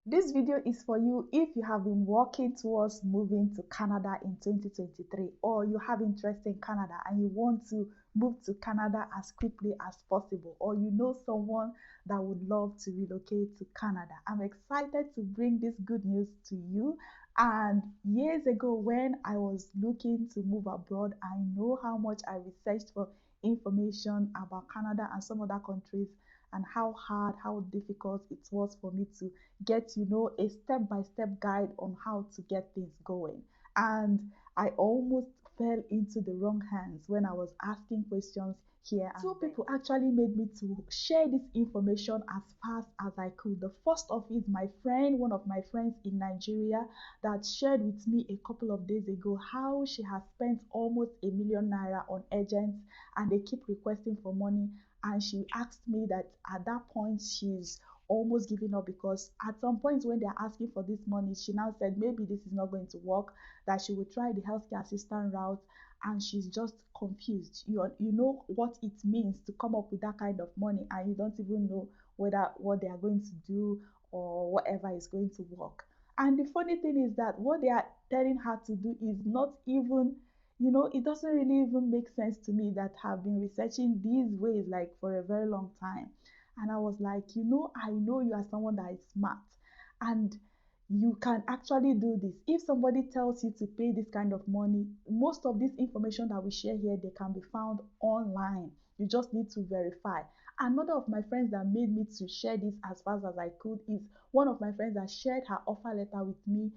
This video is for you if you have been working towards moving to Canada in 2023, or you have interest in Canada and you want to move to Canada as quickly as possible, or you know someone that would love to relocate to Canada. I'm excited to bring this good news to you. And years ago, when I was looking to move abroad, I know how much I researched for information about Canada and some other countries, and how hard, how difficult it was for me to get, a step-by-step guide on how to get things going. And I almost fell into the wrong hands when I was asking questions here. Two people actually made me to share this information as fast as I could. The first of it, one of my friends in Nigeria, that shared with me a couple of days ago how she has spent almost ₦1 million on agents, and they keep requesting for money. And she asked me that at that point she's almost giving up, because at some point when they're asking for this money, she now said maybe this is not going to work, that she would try the healthcare assistant route, and she's just confused. You know what it means to come up with that kind of money, and you don't even know whether what they are going to do or whatever is going to work. And the funny thing is that what they are telling her to do is not even, it doesn't really even make sense to me, that have been researching these ways like for a very long time. And I was like, I know you are someone that is smart and you can actually do this. If somebody tells you to pay this kind of money, most of this information that we share here, they can be found online. You just need to verify. Another of my friends that made me to share this as fast as I could is one of my friends that shared her offer letter with me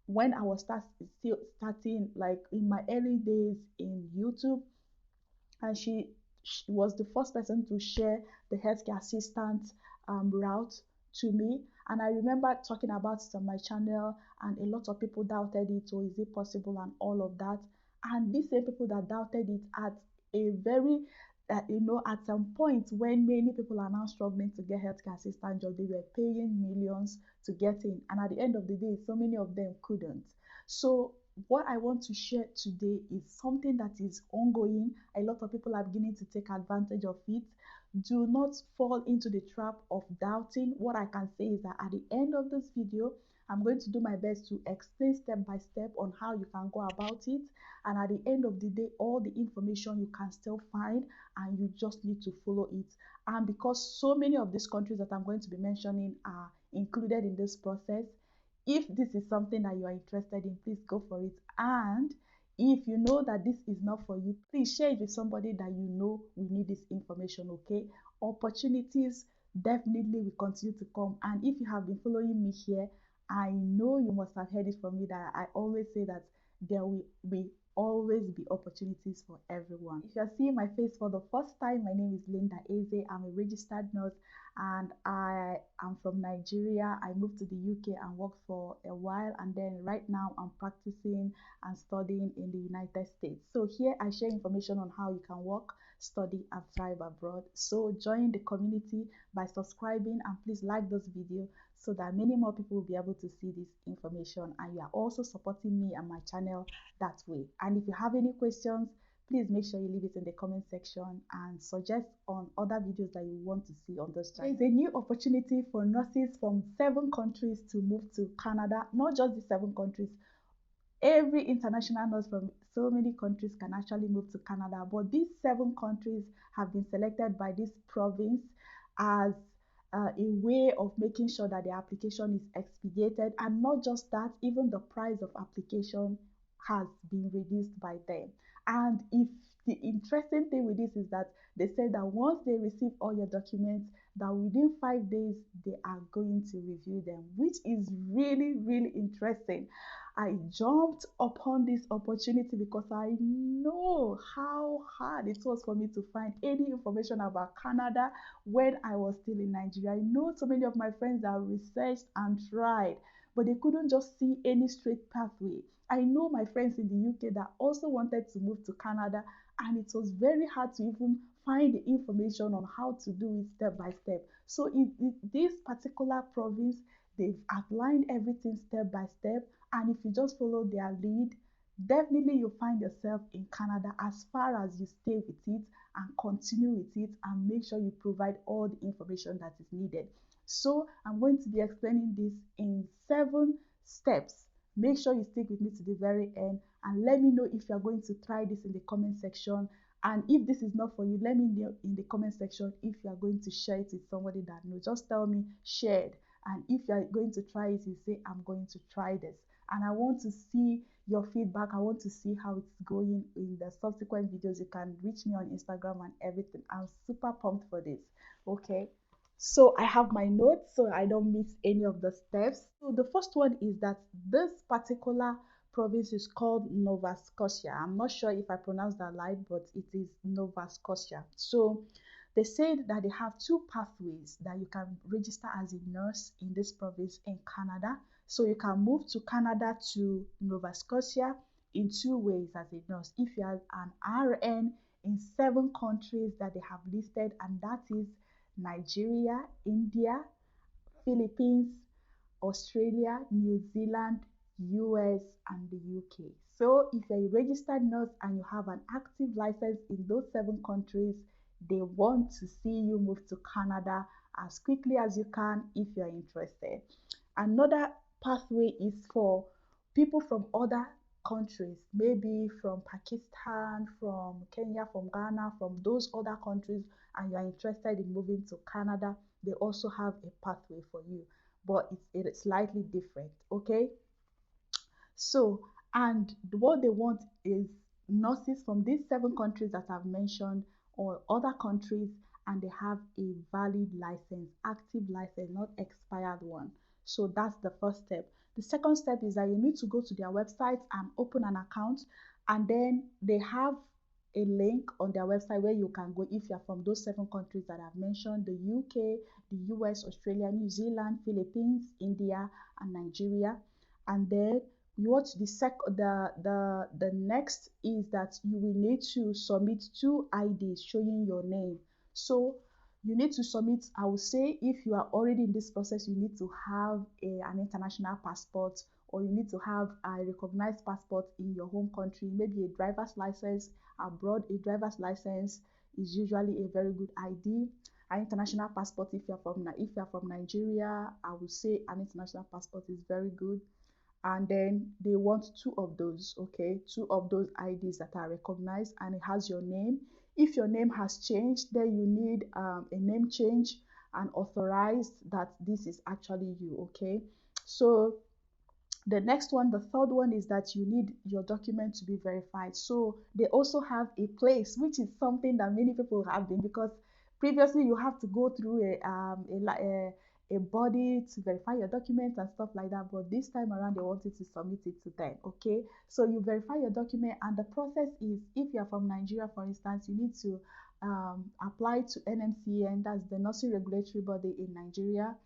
when I was still starting, like in my early days in YouTube. And she was the first person to share the healthcare assistant route to me. And I remember talking about it on my channel, and a lot of people doubted it. So is it possible and all of that? And these same people that doubted it at a very at some point when many people are now struggling to get healthcare assistant job, they were paying millions to get in, and at the end of the day, so many of them couldn't. So what I want to share today is something that is ongoing. A lot of people are beginning to take advantage of it. Do not fall into the trap of doubting. What I can say is that at the end of this video, I'm going to do my best to explain step by step on how you can go about it. And at the end of the day, all the information you can still find, and you just need to follow it. And because so many of these countries that I'm going to be mentioning are included in this process, if this is something that you are interested in, please go for it. And if you know that this is not for you, please share it with somebody that you know will need this information, okay? Opportunities definitely will continue to come. And if you have been following me here, I know you must have heard it from me that I always say that there will always be opportunities for everyone. If you're seeing my face for the first time, my name is Lynda. I'm a registered nurse, and I am from Nigeria. I moved to the UK and worked for a while, and then right now I'm practicing and studying in the United States. So here I share information on how you can work, study, and thrive abroad. So join the community by subscribing, and please like this video so that many more people will be able to see this information, and you are also supporting me and my channel that way. And if you have any questions, please make sure you leave it in the comment section and suggest on other videos that you want to see on this channel. There's a new opportunity for nurses from 7 countries to move to Canada. Not just the 7 countries. Every international nurse from so many countries can actually move to Canada. But these 7 countries have been selected by this province as a way of making sure that the application is expedited. And not just that, even the price of application has been reduced by them. And if the interesting thing with this is that they said that once they receive all your documents, that within 5 days they are going to review them, which is really, really interesting. I jumped upon this opportunity because I know how hard it was for me to find any information about Canada when I was still in Nigeria. I know so many of my friends that researched and tried, but they couldn't just see any straight pathway. I know my friends in the UK that also wanted to move to Canada, and it was very hard to even find the information on how to do it step by step. So in this particular province, they've outlined everything step by step, and if you just follow their lead, definitely you'll find yourself in Canada, as far as you stay with it and continue with it and make sure you provide all the information that is needed. So I'm going to be explaining this in 7 steps. Make sure you stick with me to the very end and let me know if you are going to try this in the comment section. And if this is not for you, let me know in the comment section if you are going to share it with somebody that knows. Just tell me shared. And if you are going to try it, you say, I'm going to try this. And I want to see your feedback. I want to see how it's going in the subsequent videos. You can reach me on Instagram and everything. I'm super pumped for this. Okay. So I have my notes so I don't miss any of the steps. So the first one is that this particular province is called Nova Scotia. I'm not sure if I pronounced that right, but it is Nova Scotia. So they said that they have 2 pathways that you can register as a nurse in this province in Canada. So you can move to Canada to Nova Scotia in 2 ways as a nurse. If you are an RN in 7 countries that they have listed, and that is Nigeria, India, Philippines, Australia, New Zealand, US, and the UK. So if you're a registered nurse and you have an active license in those 7 countries, they want to see you move to Canada as quickly as you can if you're interested. Another pathway is for people from other countries, maybe from Pakistan, from Kenya, from Ghana, from those other countries, and you're interested in moving to Canada. They also have a pathway for you, but it's slightly different. Okay, so and what they want is nurses from these 7 countries that I've mentioned or other countries, and they have a valid license, active license, not expired one. So that's the first step. The second step is that you need to go to their website and open an account, and then they have a link on their website where you can go if you're from those 7 countries that I've mentioned: the UK, the US, Australia, New Zealand, Philippines, India, and Nigeria. And then the next is that you will need to submit 2 IDs showing your name. So you need to submit, I would say, if you are already in this process, you need to have an international passport, or you need to have a recognized passport in your home country, maybe a driver's license. Abroad, a driver's license is usually a very good ID. An international passport, if you're from Nigeria, I would say an international passport is very good. And then they want 2 of those, okay, 2 of those IDs that are recognized and it has your name. If your name has changed, then you need a name change and authorized that this is actually you. Okay, so the next one, the third one, is that you need your document to be verified. So they also have a place, which is something that many people have been, because previously you have to go through a body to verify your documents and stuff like that, but this time around they wanted to submit it to them. Okay, so you verify your document, and the process is, if you are from Nigeria, for instance, you need to apply to NMCN, that's the nursing regulatory body in Nigeria,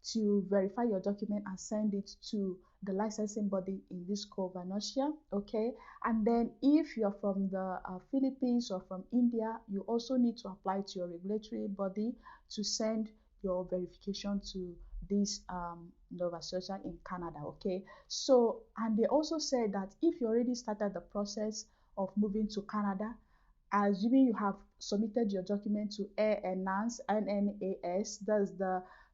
to verify your document and send it to the licensing body in this Nova Scotia. Okay, and then if you're from the Philippines or from India, you also need to apply to your regulatory body to send your verification to this Nova Scotia in Canada. Okay, so, and they also said that if you already started the process of moving to Canada, assuming you have submitted your document to NANS, that's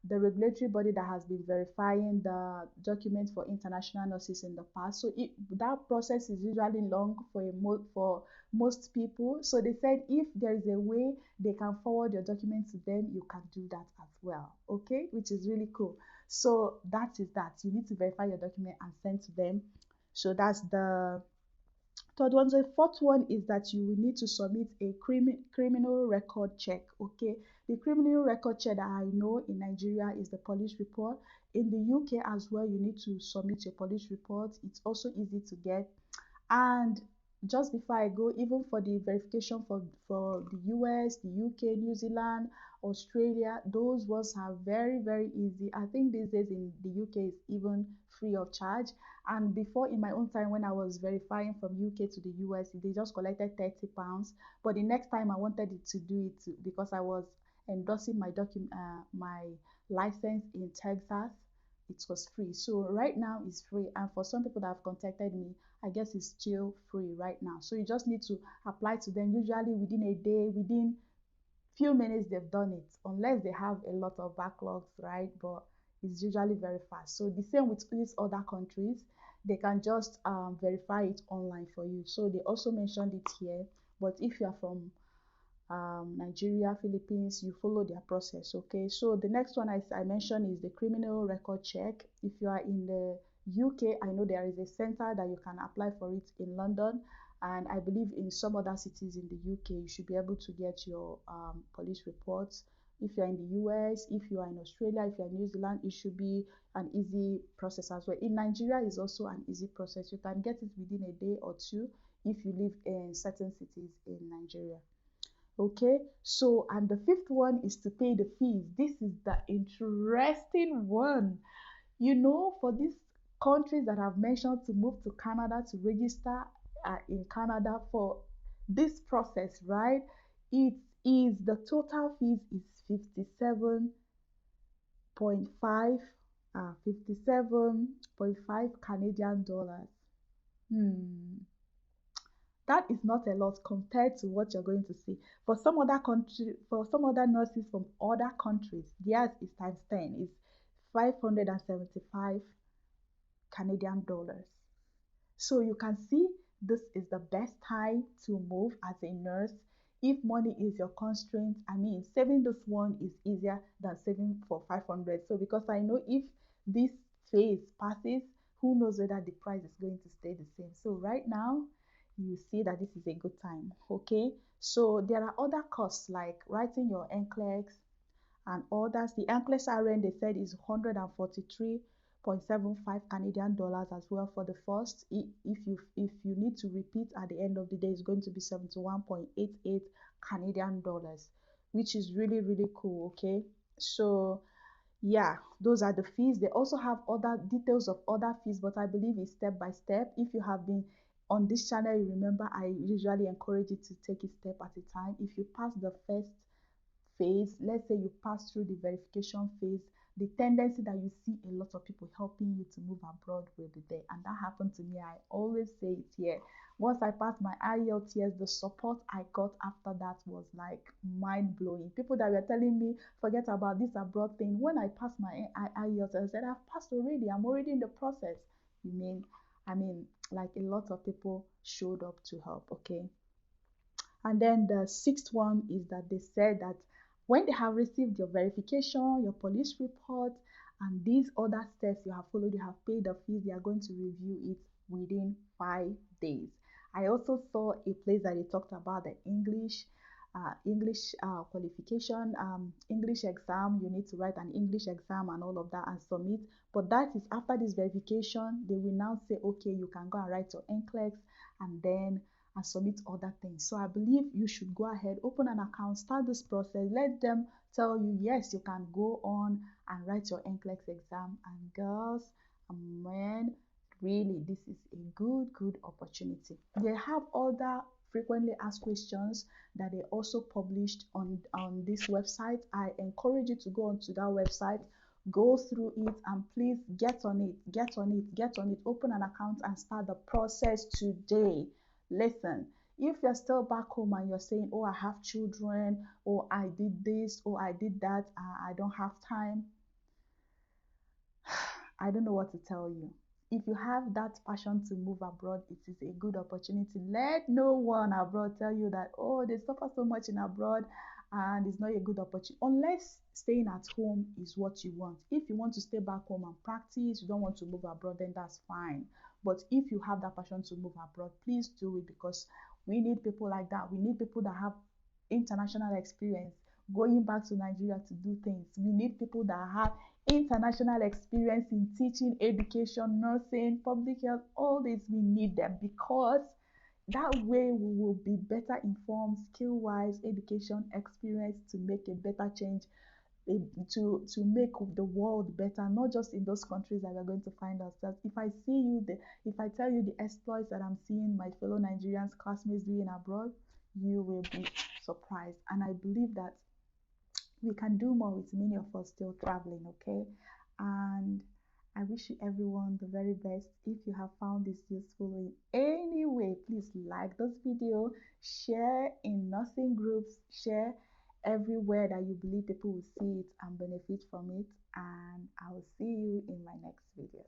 the regulatory body that has been verifying the documents for international nurses in the past. So that process is usually long for most people. So they said if there is a way they can forward your document to them, you can do that as well. Okay, which is really cool. So that is that. You need to verify your document and send to them. So that's the third one. The fourth one is that you will need to submit a criminal record check. Okay, the criminal record check that I know in Nigeria is the police report. In the UK as well, you need to submit your police report. It's also easy to get. And just before I go, even for the verification for the US, the UK, New Zealand, Australia, those ones are very, very easy. I think these days in the UK is even free of charge. And before, in my own time, when I was verifying from UK to the US, they just collected £30. But the next time I wanted it to do it, because I was endorsing my license in Texas, it was free. So right now it's free, and for some people that have contacted me, I guess it's still free right now. So you just need to apply to them, usually within a day, within few minutes they've done it, unless they have a lot of backlogs, right? But it's usually very fast. So the same with these other countries, they can just verify it online for you. So they also mentioned it here. But if you are from Nigeria, Philippines, you follow their process. Okay, so the next one I mentioned is the criminal record check. If you are in the UK, I know there is a center that you can apply for it in London, and I believe in some other cities in the UK you should be able to get your police reports. If you're in the US, if you are in Australia, if you're in New Zealand, it should be an easy process as well. In Nigeria is also an easy process. You can get it within a day or two if you live in certain cities in Nigeria. Okay, so and the fifth one is to pay the fees. This is the interesting one. You know, for these countries that I've mentioned to move to Canada to register in Canada for this process, right? It is the total fees is 57.5 Canadian dollars. That is not a lot compared to what you're going to see. For some other country, for some other nurses from other countries, theirs is times 10, is 575 Canadian dollars. So you can see this is the best time to move as a nurse. If money is your constraint, I mean, saving this one is easier than saving for 500. So because I know if this phase passes, who knows whether the price is going to stay the same. So right now, you see that this is a good time. Okay, so there are other costs like writing your NCLEX and others. The NCLEX RN they said is 143.75 Canadian dollars as well for the first. If you need to repeat at the end of the day, it's going to be 71.88 Canadian dollars, which is really cool. Okay, so yeah, those are the fees. They also have other details of other fees, but I believe it's step by step. If you have been on this channel, you remember I usually encourage you to take it step at a time. If you pass the first phase, let's say you pass through the verification phase, the tendency that you see a lot of people helping you to move abroad will be there. And that happened to me. I always say it here. Once I passed my IELTS, the support I got after that was like mind-blowing. People that were telling me, forget about this abroad thing. When I passed my IELTS, I said, I've passed already. I'm already in the process. I mean, like a lot of people showed up to help, okay? And then the sixth one is that they said that when they have received your verification, your police report, and these other steps you have followed, you have paid the fees, they are going to review it within 5 days. I also saw a place that they talked about the English qualification, English exam. You need to write an English exam and all of that and submit. But that is after this verification, they will now say, okay, you can go and write your NCLEX and then and submit other things. So I believe you should go ahead, open an account, start this process, let them tell you, yes, you can go on and write your NCLEX exam. And girls and men, really, this is a good opportunity. They have other frequently asked questions that they also published on this website. I encourage you to go onto that website, go through it, and please get on it, open an account and start the process today. Listen, if you're still back home and you're saying, oh, I have children, or I did this, or I did that, I don't have time, I don't know what to tell you. If you have that passion to move abroad, it is a good opportunity. Let no one abroad tell you that, oh, they suffer so much in abroad and it's not a good opportunity. Unless staying at home is what you want. If you want to stay back home and practice, you don't want to move abroad, then that's fine. But if you have that passion to move abroad, please do it, because we need people like that. We need people that have international experience going back to Nigeria to do things. We need people that have international experience in teaching, education, nursing, public health. All this, we need them, because that way we will be better informed, skill-wise, education, experience, to make a better change, to make the world better, not just in those countries that we're going to find ourselves. If I tell you the exploits that I'm seeing my fellow Nigerians, classmates doing abroad, you will be surprised. And I believe that we can do more with many of us still traveling, okay? And I wish you everyone the very best. If you have found this useful in any way, please like this video, share in nursing groups, share everywhere that you believe people will see it and benefit from it. And I will see you in my next video.